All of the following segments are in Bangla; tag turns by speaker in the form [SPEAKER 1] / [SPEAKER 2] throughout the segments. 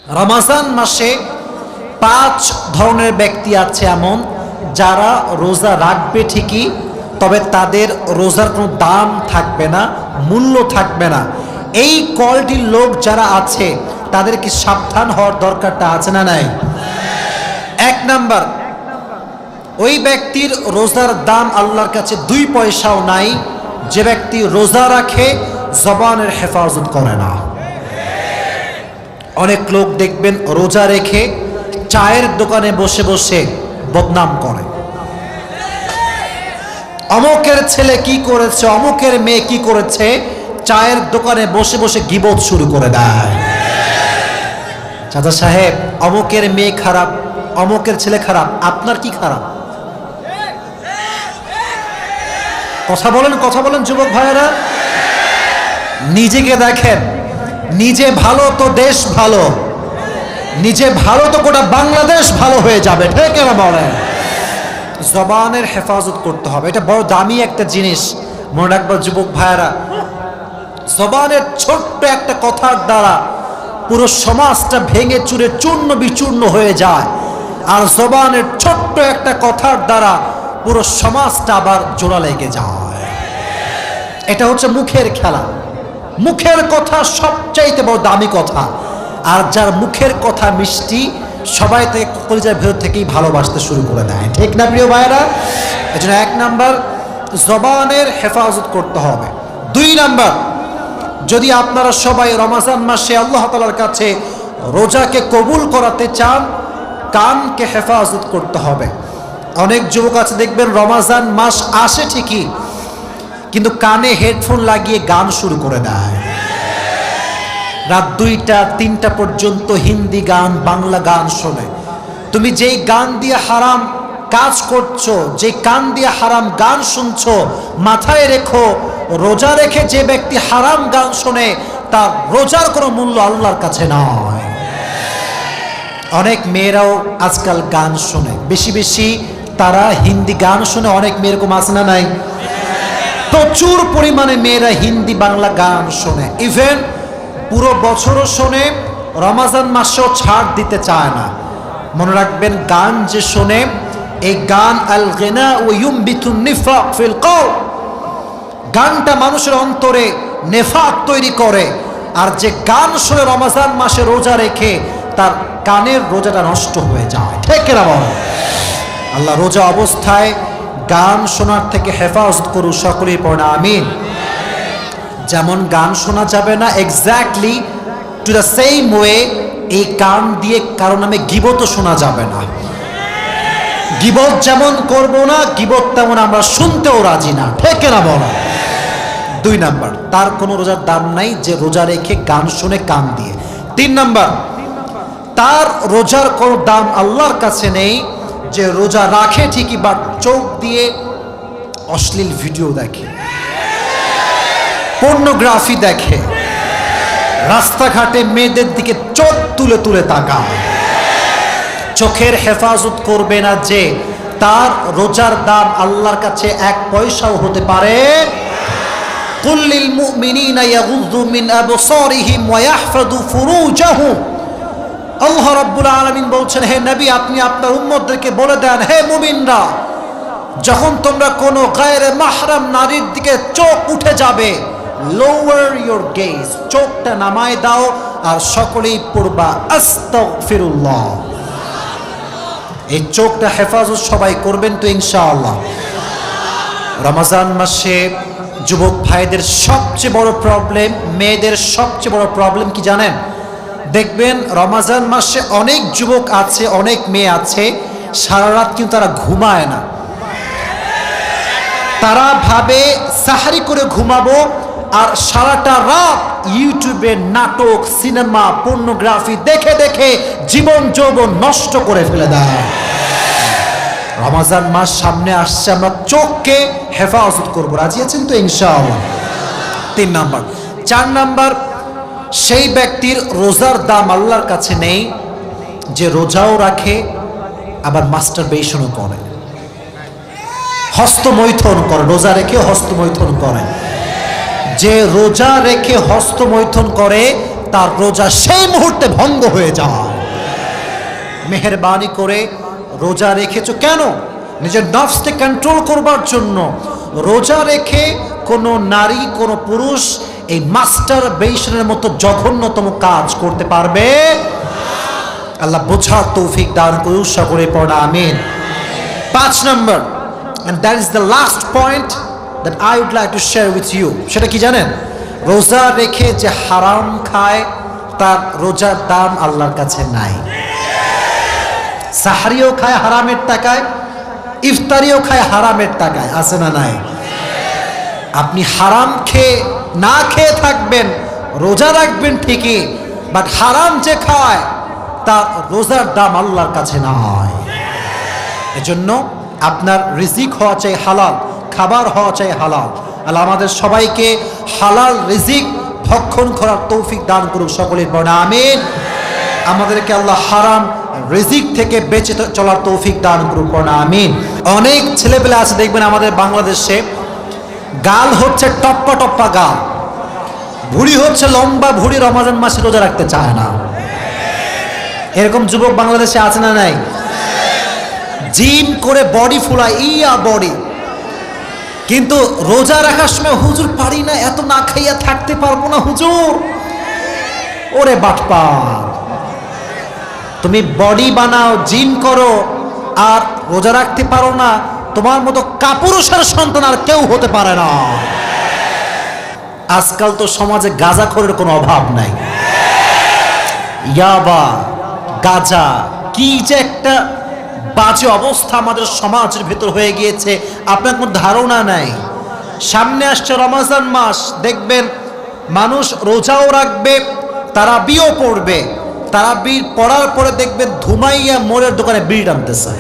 [SPEAKER 1] রমাজান মাসে 5 ধরনের ব্যক্তি আছে এমন যারা রোজা রাখবে ঠিকই, তবে তাদের রোজার কোনো দাম থাকবে না, মূল্য থাকবে না। এই কোয়ালিটির লোক যারা আছে তাদের কি সাবধান হওয়ার দরকারটা আছে না নাই? 1 নাম্বার, ওই ব্যক্তির রোজার দাম আল্লাহর কাছে 2 পয়সাও নাই যে ব্যক্তি রোজা রাখে জবানের হেফাজত করে না। অনেক লোক দেখবেন রোজা রেখে চায়ের দোকানে বসে বসে বদনাম করে, অমুকের ছেলে কি করেছে, অমুকের মেয়ে কি করেছে, চায়ের দোকানে বসে বসে গীবত শুরু করে দেয়। চাচা সাহেব, অমুকের মেয়ে খারাপ, অমুকের ছেলে খারাপ, আপনার কি খারাপ? কথা বলেন যুবক ভাইয়েরা। নিজেকে দেখেন, নিজে ভালো তো দেশ ভালো, নিজে ভালো তো গোটা বাংলাদেশ ভালো হয়ে যাবে, ঠিক না বলেন? জবানের হেফাজত করতে হবে, এটা বড় দামি একটা জিনিস। মনে রাখবার যুবক ভাইয়েরা, জবানের ছোট্ট একটা কথার দ্বারা পুরো সমাজটা ভেঙে চুরে চূর্ণ বিচূর্ণ হয়ে যায়, আর জবানের ছোট্ট একটা কথার দ্বারা পুরো সমাজটা আবার জোড়া লেগে যায়। এটা হচ্ছে মুখের খেলা। মুখের কথা সবচাইতে বড় দামি কথা, আর যার মুখের কথা মিষ্টি সবাই তাকে কলিজার ভেতর থেকেই ভালোবাসতে শুরু করে দেয়, ঠিক না প্রিয় ভাইয়েরা? এজন্য 1 নাম্বার, জবানের হেফাজত করতে হবে। 2 নাম্বার, যদি আপনারা সবাই রমজান মাসে আল্লাহ তাআলার কাছে রোজাকে কবুল করাতে চান, কানকে হেফাজত করতে হবে। অনেক যুবক আছে দেখবেন রমজান মাস আসে ঠিকই, কিন্তু কানে হেডফোন লাগিয়ে গান শুরু করে দেয়। রাত 2টা 3টা পর্যন্ত হিন্দি গান, বাংলা গান শোনে। তুমি যেই গান দিয়ে হারাম কাজ করছো, যে কান দিয়ে হারাম গান শুনছো, মাথায় রেখো রোজা রেখে যে ব্যক্তি হারাম গান শোনে তার রোজার কোনো মূল্য আল্লাহর কাছে নয়। অনেক মেয়েরাও আজকাল গান শোনে, বেশি বেশি তারা হিন্দি গান শোনে। অনেক মেয়ে এরকম আছে না নাই? প্রচুর পরিমাণে মেয়েরা হিন্দি বাংলা গান শোনে, ইভেন পুরো বছরও শোনে, রমজান মাসেও ছাড় দিতে চায় না। মনে রাখবেন, গান যে শোনে, এই গান আল গিনা ওয়া ইউমবিতুন নিফাক ফিল কওল, গানটা মানুষের অন্তরে নেফাক তৈরি করে। আর যে গান শুনে রমজান মাসে রোজা রেখে তার কানের রোজাটা নষ্ট হয়ে যায়, ঠিক না বলো? আল্লাহ রোজা অবস্থায় গান শোনার থেকে হেফাজত করুন, সকলেই পড়ে আমিন। যেমন গান শোনা যাবে না, exactly to the same way এই কান দিয়ে কারো নামে গীবতও শোনা যাবে না। গীবত যেমন করব না, গীবত তেমন আমরা শুনতেও রাজি না, ঠিক না বলো? 2 নাম্বার, তার কোনো রোজার দাম নাই যে রোজা রেখে গান শুনে কান দিয়ে। 3 নাম্বার, তার রোজার কোনো দাম আল্লাহর কাছে নেই যে রোজা রাখে ঠিকই বাট চোখ দিয়ে অশ্লীল ভিডিও দেখে, পর্নোগ্রাফি দেখে, রাস্তাঘাটে মেয়েদের দিকে চোখ তুলে তুলে তাকায়। চোখের হেফাজত করবে না যে, তার রোজার দাম আল্লাহর কাছে 1 পয়সাও হতে পারে। কুল লিল মুমিনিনা ইয়াগুযু মিন আবসারিহিম ওয়া ইয়াহফাযু ফুরুজাহুম। আল্লাহ রাব্বুল আলামিন বলছেন, হে নবী, আপনি আপনার উম্মতদেরকে বলে দেন, হে মুমিনরা, যখন তোমরা কোনো গায়রে মাহরাম নারীর দিকে চোখ উঠে যাবে, লোয়ার ইয়োর গেজ, চোখটা নামায় দাও, আর সকলেই পড়বা আস্তাগফিরুল্লাহ। এই চোখটা হেফাজত সবাই করবেন তো ইনশাআল্লাহ? রমজান মাসে যুবক ভাইদের সবচেয়ে বড় প্রবলেম, মেয়েদের সবচেয়ে বড় প্রবলেম কি জানেন? দেখবেন রমজান মাসে অনেক যুবক আছে, অনেক মেয়ে আছে, সারা রাত কিন্তু তারা ঘুমায় না। তারা ভাবে সাহারি করে ঘুমাবো, আর সারাটা রাত ইউটিউবে নাটক, সিনেমা, পর্নোগ্রাফি দেখে দেখে জীবন যৌবন নষ্ট করে ফেলে দেয়। রমজান মাস সামনে আসছে, আমরা চোখকে হেফাজত করবো, রাজি আছেন তো ইনশাআল্লাহ? 3 নাম্বার। 4 নাম্বার, সেই ব্যক্তির রোজার দাম আল্লাহর কাছে নেই যে রোজাও রাখে আবার মাস্টারবেশনও করে, হস্তমৈথুন করে, রোজা রেখে হস্তমৈথুন করে। যে রোজা রেখে হস্তমৈথুন করে তার রোজা সেই মুহূর্তে ভঙ্গ হয়ে যায়। মেহেরবানি করে রোজা রেখেছো কেন? নিজের নফসকে কন্ট্রোল করবার জন্য। রোজা রেখে কোনো নারী কোনো পুরুষ এই মাস্টার বেশনের মতো জঘন্যতম কাজ করতে পারবে? আল্লাহ বোঝার তৌফিক দান করুন, সকলে পড়া আমিন। 5 নম্বর, and that is the last point that I would like to share with you, সেটা কি জানেন? রোজা রেখে যে হারাম খায় তার রোজার দাম আল্লাহর কাছে নাই। সাহারিও খায় হারামের টাকায়, ইফতারিও খায় হারামের টাকায়, আছে না নাই? আপনি হারাম খেয়ে না খেয়ে থাকবেন, রোজা রাখবেন ঠিকই, বাট হারাম যে খায় তার রোজার দাম আল্লাহর কাছে নয়। এজন্য আপনার রিজিক হওয়া চাই হালাল, খাবার হওয়া চাই হালাল। আল্লাহ আমাদের সবাইকে হালাল রিজিক ভক্ষণ করার তৌফিক দান করুক, সকলের বর্ণা আমিন। আমাদেরকে আল্লাহ হারাম রিজিক থেকে বেঁচে চলার তৌফিক দান করুক, বর্ণা আমিন। অনেক ছেলেপেলে আছে দেখবেন আমাদের বাংলাদেশে, গাল হচ্ছে টপ্পা টপ্পা গাল, ভুড়ি হচ্ছে লম্বা ভুড়ি, রমজান মাসে রোজা রাখতে চায় না। এরকম যুবক বাংলাদেশে আছে না নাই? জিম করে বডি ফুলায়, ইয়া বডি, কিন্তু রোজা রাখার সময় হুজুর পারি না, এত না খাইয়া থাকতে পারবো না হুজুর। ওরে বাটপার, তুমি বডি বানাও, জিম করো, আর রোজা রাখতে পারো না? তোমার মতো কাপুরুষের সন্তান আর কেউ হতে পারে না। আজকাল তো সমাজে গাঁজাখোরের কোনো অভাব নাই। ইয়াবা, গাঁজা, কি যে একটা বাজে অবস্থা আমাদের সমাজের ভেতর হয়ে গিয়েছে, আপনার কোনো ধারণা নাই। সামনে আসছে রমজান মাস, দেখবেন মানুষ রোজাও রাখবে, তারাবিও পড়বে, তারাবি পড়ার পরে দেখবেন ধুমাইয়া মোড়ের দোকানে বিড়ি টানতেছে।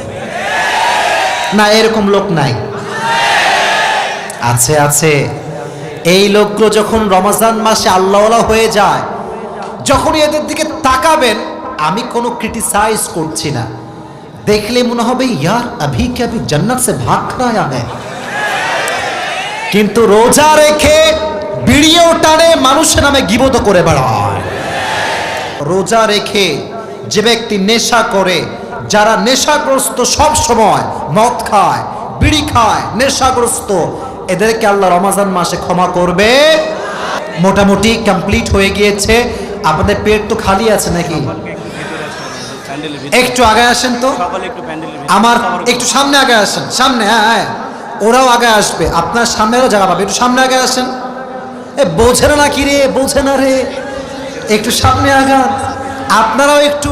[SPEAKER 1] না, এরকম লোক নাই? আছে, আছে। এই লোকগুলো যখন রমজান মাসে আল্লাহওয়ালা হয়ে যায়, যখনই এদের দিকে তাকাবেন, আমি কোনো ক্রিটিসাইজ করছি না, দেখলে মনে হবে ইয়ার আভি কে আভি জান্নাত সে ভাগ রা আয়া হ্যায়। কিন্তু রোজা রেখে বিড়িও টানে, মানুষের নামে গীবত করে বেড়ায়। রোজা রেখে যে ব্যক্তি নেশা করে, যারা নেশাগ্রস্ত, সব সময় মদ খায়, বিড়ি খায়, নেশাগ্রস্ত, এদেরকে আল্লাহ রমজান মাসে ক্ষমা করবে? মোটামুটি কমপ্লিট হয়ে গিয়েছে। আপনাদের পেট তো খালি আছে নাকি? একটু আগে আসেন তো, আমার একটু সামনে আগে আসেন, সামনে। হ্যাঁ, ওরাও আগে আসবে, আপনার সামনেও জায়গা পাবে, একটু সামনে আগে আসেন। এ বোঝে না কি রে, বোঝে না রে, একটু সামনে আগান। আপনারাও একটু